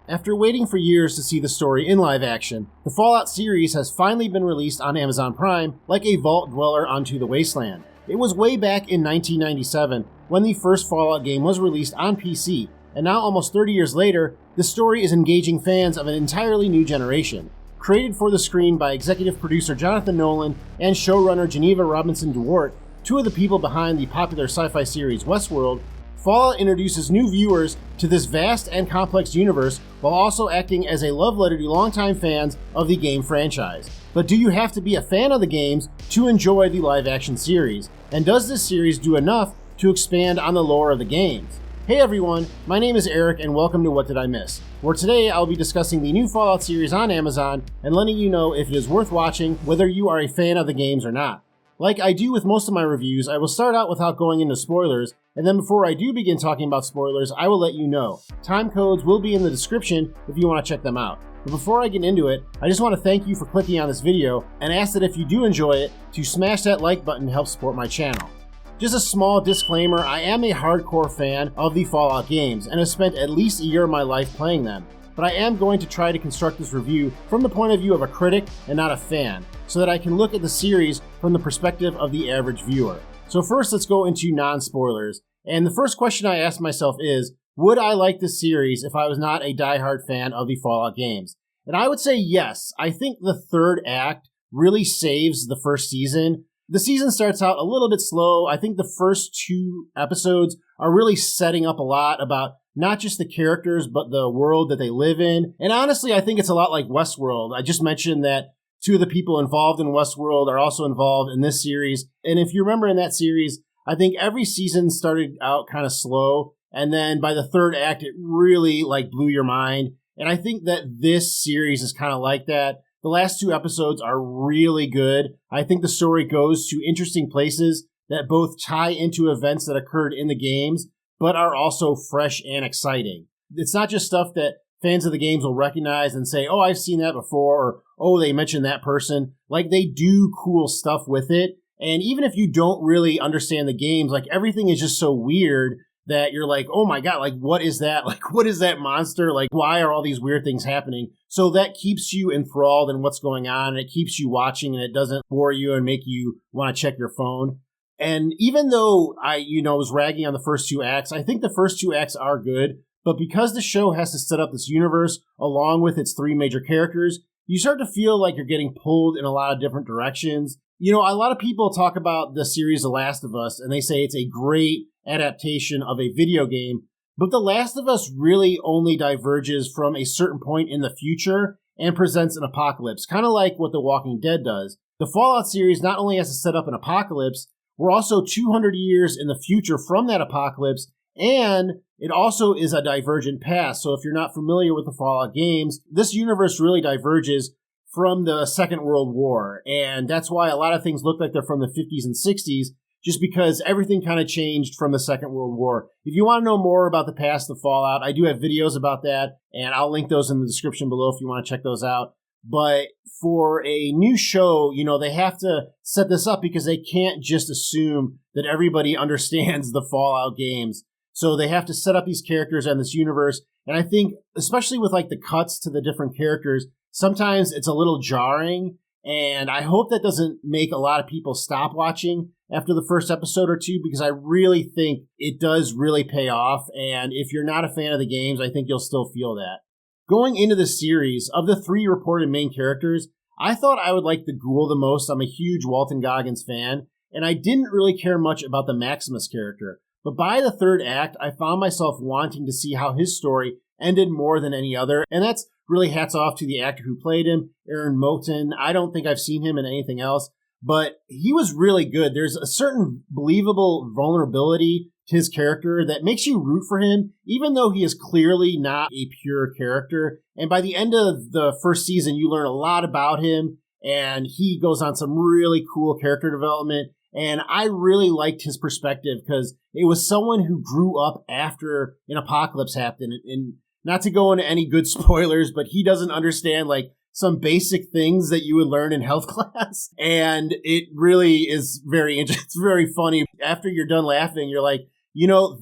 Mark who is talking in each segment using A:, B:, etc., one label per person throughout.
A: After waiting for years to see the story in live action, the Fallout series has finally been released on Amazon Prime like a vault dweller onto the wasteland. It was way back in 1997 when the first Fallout game was released on PC, and now almost 30 years later, the story is engaging fans of an entirely new generation. Created for the screen by executive producer Jonathan Nolan and showrunner Geneva Robinson Duarte, two of the people behind the popular sci-fi series Westworld, Fallout introduces new viewers to this vast and complex universe while also acting as a love letter to longtime fans of the game franchise. But do you have to be a fan of the games to enjoy the live-action series? And does this series do enough to expand on the lore of the games? Hey everyone, my name is Eric and welcome to What Did I Miss? Where today I'll be discussing the new Fallout series on Amazon and letting you know if it is worth watching whether you are a fan of the games or not. Like I do with most of my reviews, I will start out without going into spoilers, and then before I do begin talking about spoilers, I will let you know. Time codes will be in the description if you want to check them out. But before I get into it, I just want to thank you for clicking on this video and ask that if you do enjoy it, to smash that like button to help support my channel. Just a small disclaimer, I am a hardcore fan of the Fallout games and have spent at least a year of my life playing them. But I am going to try to construct this review from the point of view of a critic and not a fan, so that I can look at the series from the perspective of the average viewer. So first, let's go into non-spoilers. And the first question I asked myself is, would I like this series if I was not a diehard fan of the Fallout games? And I would say yes. I think the third act really saves the first season. The season starts out a little bit slow. I think the first two episodes are really setting up a lot about not just the characters, but the world that they live in. And honestly, I think it's a lot like Westworld. I just mentioned that two of the people involved in Westworld are also involved in this series. And if you remember in that series, I think every season started out kind of slow. And then by the third act, it really blew your mind. And I think that this series is kind of like that. The last two episodes are really good. I think the story goes to interesting places that both tie into events that occurred in the games, but are also fresh and exciting. It's not just stuff that fans of the games will recognize and say, oh, I've seen that before, or oh, they mentioned that person. They do cool stuff with it. And even if you don't really understand the games, everything is just so weird that you're like, oh my God, what is that? What is that monster? Why are all these weird things happening? So that keeps you enthralled in what's going on, and it keeps you watching, and it doesn't bore you and make you want to check your phone. And even though I was ragging on the first two acts, I think the first two acts are good. But because the show has to set up this universe along with its three major characters, you start to feel like you're getting pulled in a lot of different directions. A lot of people talk about the series The Last of Us, and they say it's a great adaptation of a video game. But The Last of Us really only diverges from a certain point in the future and presents an apocalypse, kind of like what The Walking Dead does. The Fallout series not only has to set up an apocalypse, we're also 200 years in the future from that apocalypse, and it also is a divergent past. So if you're not familiar with the Fallout games, this universe really diverges from the Second World War. And that's why a lot of things look like they're from the 50s and 60s, just because everything kind of changed from the Second World War. If you want to know more about the past of Fallout, I do have videos about that, and I'll link those in the description below if you want to check those out. But for a new show, they have to set this up because they can't just assume that everybody understands the Fallout games. So they have to set up these characters and this universe. And I think, especially with the cuts to the different characters, sometimes it's a little jarring. And I hope that doesn't make a lot of people stop watching after the first episode or two, because I really think it does really pay off. And if you're not a fan of the games, I think you'll still feel that. Going into the series, of the three reported main characters, I thought I would like the Ghoul the most. I'm a huge Walton Goggins fan, and I didn't really care much about the Maximus character. But by the third act, I found myself wanting to see how his story ended more than any other, and that's really hats off to the actor who played him, Aaron Moten. I don't think I've seen him in anything else, but he was really good. There's a certain believable vulnerability to his character that makes you root for him, even though he is clearly not a pure character. And by the end of the first season, you learn a lot about him, and he goes on some really cool character development. And I really liked his perspective because it was someone who grew up after an apocalypse happened. And not to go into any good spoilers, but he doesn't understand some basic things that you would learn in health class. And it really is very interesting. It's very funny. After you're done laughing, you're like,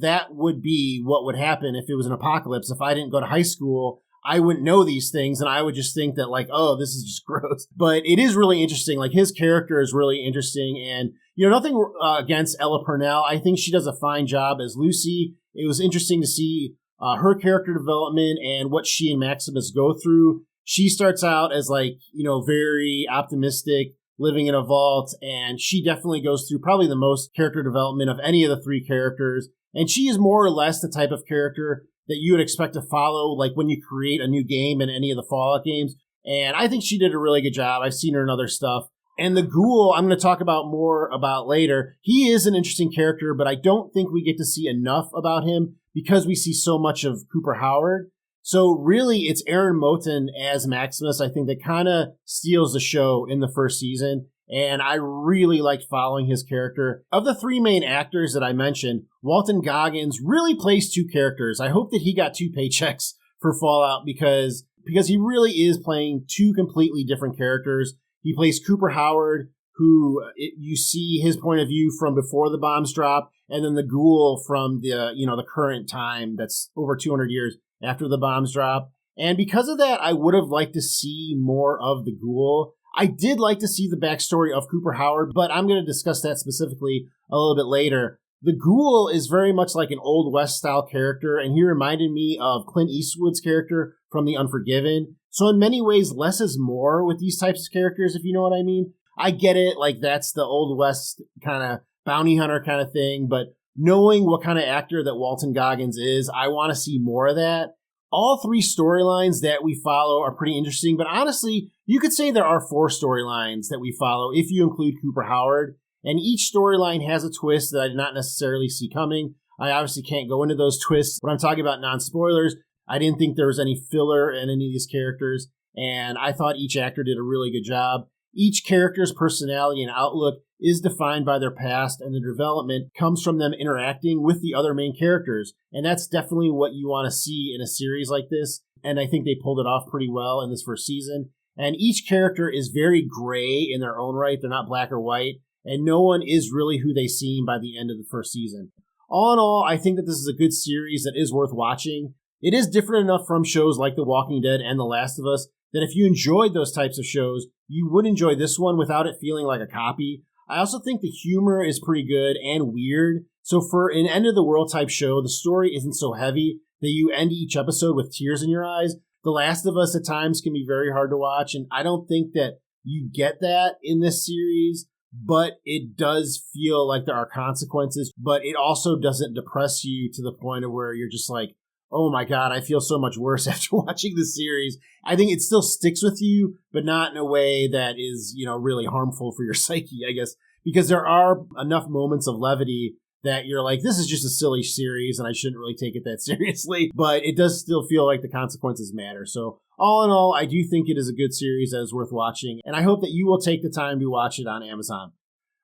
A: that would be what would happen if it was an apocalypse. If I didn't go to high school, I wouldn't know these things and I would just think that like, oh, this is just gross. But it is really interesting. Like his character is really interesting. And, nothing against Ella Purnell. I think she does a fine job as Lucy. It was interesting to see her character development and what she and Maximus go through. She starts out as like, very optimistic, living in a vault, and she definitely goes through probably the most character development of any of the three characters. And she is more or less the type of character that you would expect to follow, like when you create a new game in any of the Fallout games. And I think she did a really good job. I've seen her in other stuff. And the Ghoul, I'm going to talk about more about later. He is an interesting character, but I don't think we get to see enough about him because we see so much of Cooper Howard. So really, it's Aaron Moten as Maximus, I think, that kind of steals the show in the first season. And I really liked following his character. Of the three main actors that I mentioned, Walton Goggins really plays two characters. I hope that he got 2 paychecks for Fallout because he really is playing two completely different characters. He plays Cooper Howard, who you see his point of view from before the bombs drop, and then the Ghoul from the current time that's over 200 years after the bombs drop. And because of that, I would have liked to see more of the Ghoul. I did like to see the backstory of Cooper Howard, but I'm going to discuss that specifically a little bit later. The Ghoul is very much like an Old West style character, and he reminded me of Clint Eastwood's character from The Unforgiven. So in many ways, less is more with these types of characters, if you know what I mean. I get it, like that's the Old West kind of bounty hunter kind of thing, but knowing what kind of actor that Walton Goggins is, I want to see more of that. All three storylines that we follow are pretty interesting, but honestly, you could say there are 4 storylines that we follow if you include Cooper Howard, and each storyline has a twist that I did not necessarily see coming. I obviously can't go into those twists, but I'm talking about non-spoilers. I didn't think there was any filler in any of these characters, and I thought each actor did a really good job. Each character's personality and outlook is defined by their past, and the development comes from them interacting with the other main characters. And that's definitely what you want to see in a series like this. And I think they pulled it off pretty well in this first season. And each character is very gray in their own right. They're not black or white. And no one is really who they seem by the end of the first season. All in all, I think that this is a good series that is worth watching. It is different enough from shows like The Walking Dead and The Last of Us that if you enjoyed those types of shows, you would enjoy this one without it feeling like a copy. I also think the humor is pretty good and weird. So for an end of the world type show, the story isn't so heavy that you end each episode with tears in your eyes. The Last of Us at times can be very hard to watch, and I don't think that you get that in this series, but it does feel like there are consequences, but it also doesn't depress you to the point of where you're just like, oh my God, I feel so much worse after watching this series. I think it still sticks with you, but not in a way that is, really harmful for your psyche, I guess, because there are enough moments of levity that you're like, this is just a silly series and I shouldn't really take it that seriously, but it does still feel like the consequences matter. So all in all, I do think it is a good series that is worth watching, and I hope that you will take the time to watch it on Amazon.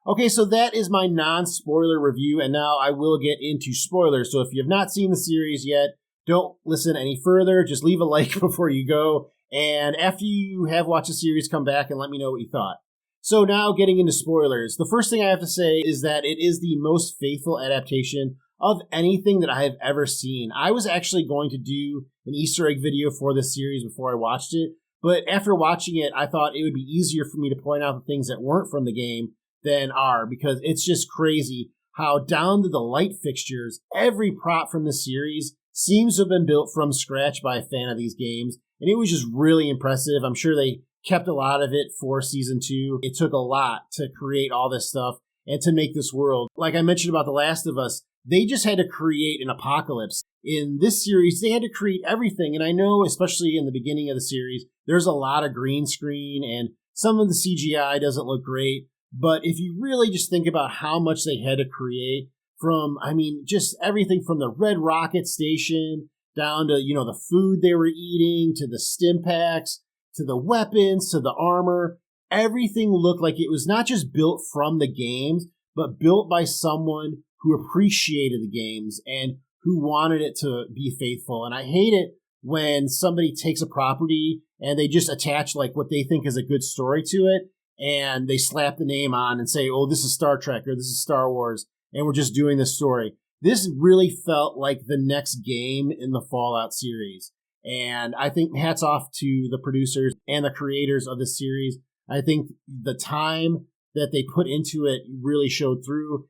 A: Okay, so that is my non-spoiler review, and now I will get into spoilers. So if you have not seen the series yet, don't listen any further. Just leave a like before you go. And after you have watched the series, come back and let me know what you thought. So now getting into spoilers. The first thing I have to say is that it is the most faithful adaptation of anything that I have ever seen. I was actually going to do an Easter egg video for this series before I watched it, but after watching it, I thought it would be easier for me to point out the things that weren't from the game than are, because it's just crazy how down to the light fixtures, every prop from the series seems to have been built from scratch by a fan of these games, and it was just really impressive. I'm sure they kept a lot of it for season 2. It took a lot to create all this stuff and to make this world. Like I mentioned about The Last of Us, they just had to create an apocalypse. In this series, they had to create everything, and I know, especially in the beginning of the series, there's a lot of green screen, and some of the CGI doesn't look great, but if you really just think about how much they had to create, from, just everything from the Red Rocket Station down to, the food they were eating, to the stim packs, to the weapons, to the armor. Everything looked like it was not just built from the games, but built by someone who appreciated the games and who wanted it to be faithful. And I hate it when somebody takes a property and they just attach like what they think is a good story to it, and they slap the name on and say, oh, this is Star Trek or this is Star Wars, and we're just doing this story. This really felt like the next game in the Fallout series. And I think hats off to the producers and the creators of this series. I think the time that they put into it really showed through.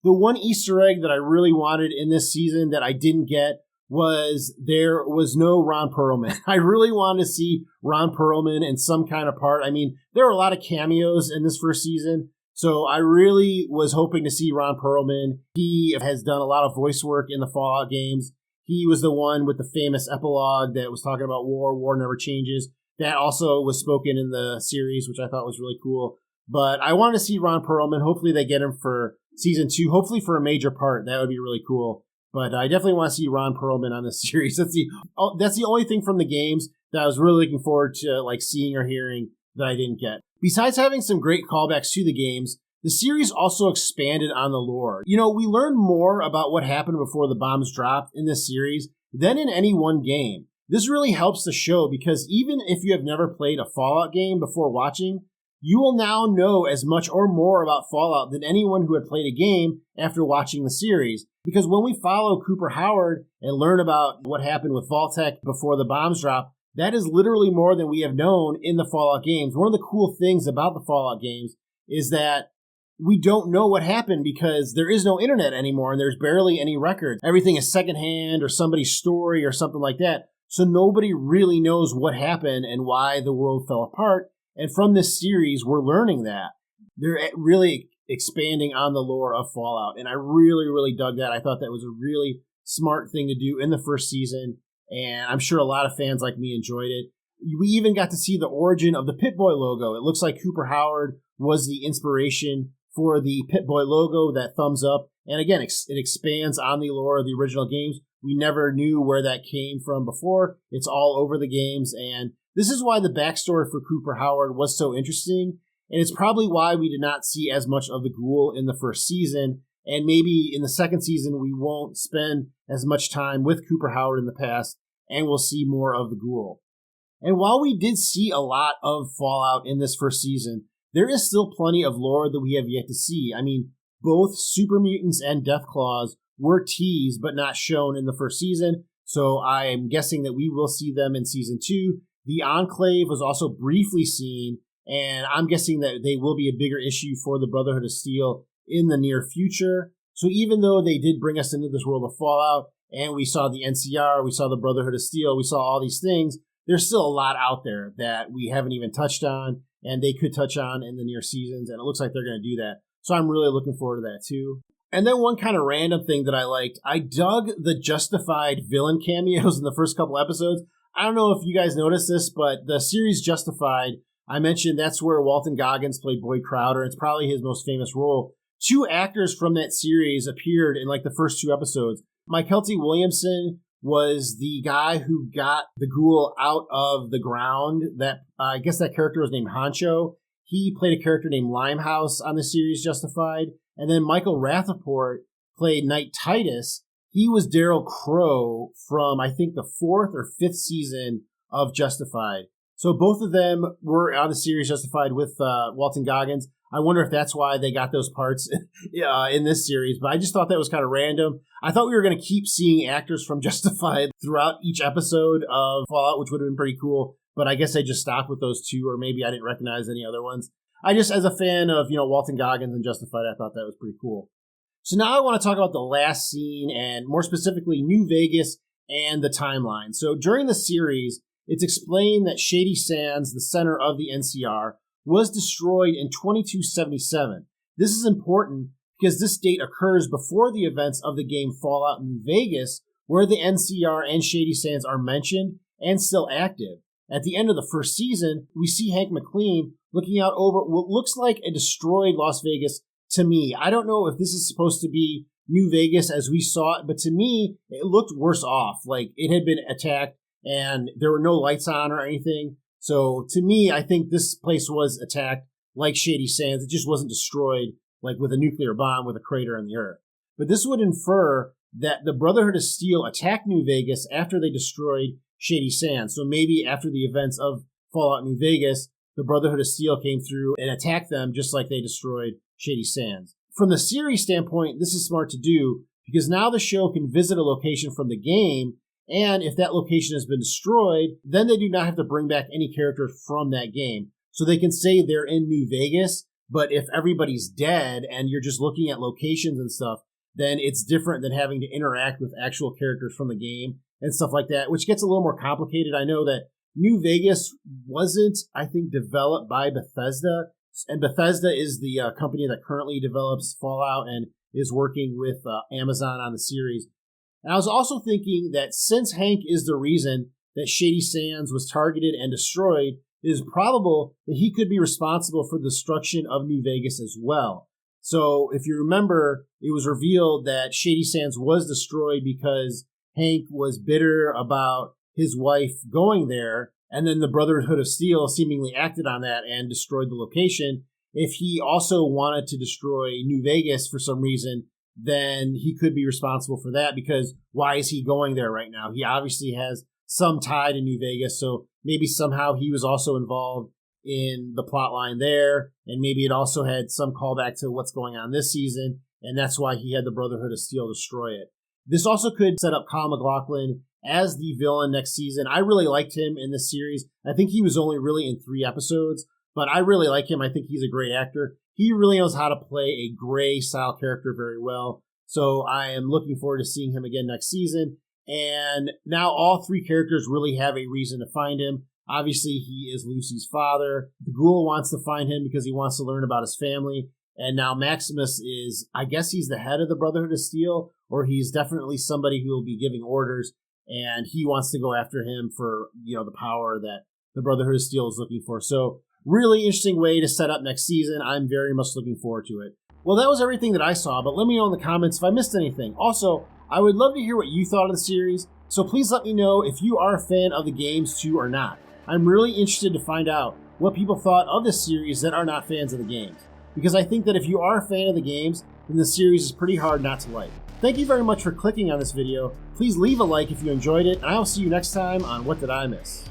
A: The one Easter egg that I really wanted in this season that I didn't get was there was no Ron Perlman. I really wanted to see Ron Perlman in some kind of part. I mean, there are a lot of cameos in this first season, so I really was hoping to see Ron Perlman. He has done a lot of voice work in the Fallout games. He was the one with the famous epilogue that was talking about war never changes. That also was spoken in the series, which I thought was really cool. But I wanted to see Ron Perlman. Hopefully they get him for season 2, hopefully for a major part. That would be really cool. But I definitely want to see Ron Perlman on this series. That's the only thing from the games that I was really looking forward to like seeing or hearing that I didn't get. Besides having some great callbacks to the games, the series also expanded on the lore. You know, we learned more about what happened before the bombs dropped in this series than in any one game. This really helps the show because even if you have never played a Fallout game before watching, you will now know as much or more about Fallout than anyone who had played a game after watching the series. Because when we follow Cooper Howard and learn about what happened with Vault-Tec before the bombs dropped, that is literally more than we have known in the Fallout games. One of the cool things about the Fallout games is that we don't know what happened because there is no internet anymore and there's barely any records. Everything is secondhand or somebody's story or something like that. So nobody really knows what happened and why the world fell apart. And from this series, we're learning that. They're really expanding on the lore of Fallout. And I really, really dug that. I thought that was a really smart thing to do in the first season. And I'm sure a lot of fans like me enjoyed it. We even got to see the origin of the Pip-Boy logo. It looks like Cooper Howard was the inspiration for the Pip-Boy logo, that thumbs up. And again, it expands on the lore of the original games. We never knew where that came from before. It's all over the games. And this is why the backstory for Cooper Howard was so interesting. And it's probably why we did not see as much of the Ghoul in the first season. And maybe in the second season, we won't spend as much time with Cooper Howard in the past, and we'll see more of the Ghoul. And while we did see a lot of Fallout in this first season, there is still plenty of lore that we have yet to see. I mean, both Super Mutants and Deathclaws were teased but not shown in the first season, so I am guessing that we will see them in Season 2. The Enclave was also briefly seen, and I'm guessing that they will be a bigger issue for the Brotherhood of Steel in the near future. So even though they did bring us into this world of Fallout, and we saw the NCR, we saw the Brotherhood of Steel, we saw all these things, there's still a lot out there that we haven't even touched on, and they could touch on in the near seasons, and it looks like they're going to do that. So I'm really looking forward to that too. And then one kind of random thing that I liked, I dug the Justified villain cameos in the first couple episodes. I don't know if you guys noticed this, but the series Justified, I mentioned that's where Walton Goggins played Boyd Crowder. It's probably his most famous role. 2 actors from that series appeared in like the first 2 episodes. Mykelti Williamson was the guy who got the Ghoul out of the ground. That I guess that character was named Honcho. He played a character named Limehouse on the series Justified. And then Michael Rappaport played Knight Titus. He was Daryl Crow from, I think, the 4th or 5th season of Justified. So both of them were on the series Justified with Walton Goggins. I wonder if that's why they got those parts in this series. But I just thought that was kind of random. I thought we were going to keep seeing actors from Justified throughout each episode of Fallout, which would have been pretty cool. But I guess I just stopped with those 2, or maybe I didn't recognize any other ones. I just, as a fan of, Walton Goggins and Justified, I thought that was pretty cool. So now I want to talk about the last scene, and more specifically, New Vegas and the timeline. So during the series, it's explained that Shady Sands, the center of the NCR, was destroyed in 2277. This is important because this date occurs before the events of the game Fallout New Vegas, where the NCR and Shady Sands are mentioned and still active. At the end of the first season, we see Hank McLean looking out over what looks like a destroyed Las Vegas to me. I don't know if this is supposed to be New Vegas as we saw it, but to me, it looked worse off. Like it had been attacked and there were no lights on or anything. So to me, I think this place was attacked like Shady Sands. It just wasn't destroyed like with a nuclear bomb with a crater in the earth. But this would infer that the Brotherhood of Steel attacked New Vegas after they destroyed Shady Sands. So maybe after the events of Fallout New Vegas, the Brotherhood of Steel came through and attacked them just like they destroyed Shady Sands. From the series standpoint, this is smart to do because now the show can visit a location from the game And if that location has been destroyed, then they do not have to bring back any characters from that game. So they can say they're in New Vegas, but if everybody's dead and you're just looking at locations and stuff, then it's different than having to interact with actual characters from the game and stuff like that, which gets a little more complicated. I know that New Vegas wasn't, I think, developed by Bethesda, and Bethesda is the company that currently develops Fallout and is working with Amazon on the series. And I was also thinking that since Hank is the reason that Shady Sands was targeted and destroyed, it is probable that he could be responsible for the destruction of New Vegas as well. So if you remember, it was revealed that Shady Sands was destroyed because Hank was bitter about his wife going there, and then the Brotherhood of Steel seemingly acted on that and destroyed the location. If he also wanted to destroy New Vegas for some reason, then he could be responsible for that, because why is he going there right now? He obviously has some tie to New Vegas, so maybe somehow he was also involved in the plot line there, and maybe it also had some callback to what's going on this season, and that's why he had the Brotherhood of Steel destroy it. This also could set up Kyle MacLachlan as the villain next season. I really liked him in this series. I think he was only really in 3 episodes, but I really like him. I think he's a great actor. He really knows how to play a gray style character very well. So I am looking forward to seeing him again next season. And now all 3 characters really have a reason to find him. Obviously, he is Lucy's father. The Ghoul wants to find him because he wants to learn about his family. And now Maximus is, I guess he's the head of the Brotherhood of Steel, or he's definitely somebody who will be giving orders. And he wants to go after him for, the power that the Brotherhood of Steel is looking for. So really interesting way to set up next season. I'm very much looking forward to it. Well, that was everything that I saw, but let me know in the comments if I missed anything. Also, I would love to hear what you thought of the series, so please let me know if you are a fan of the games too or not. I'm really interested to find out what people thought of this series that are not fans of the games, because I think that if you are a fan of the games, then the series is pretty hard not to like. Thank you very much for clicking on this video. Please leave a like if you enjoyed it, and I will see you next time on What Did I Miss?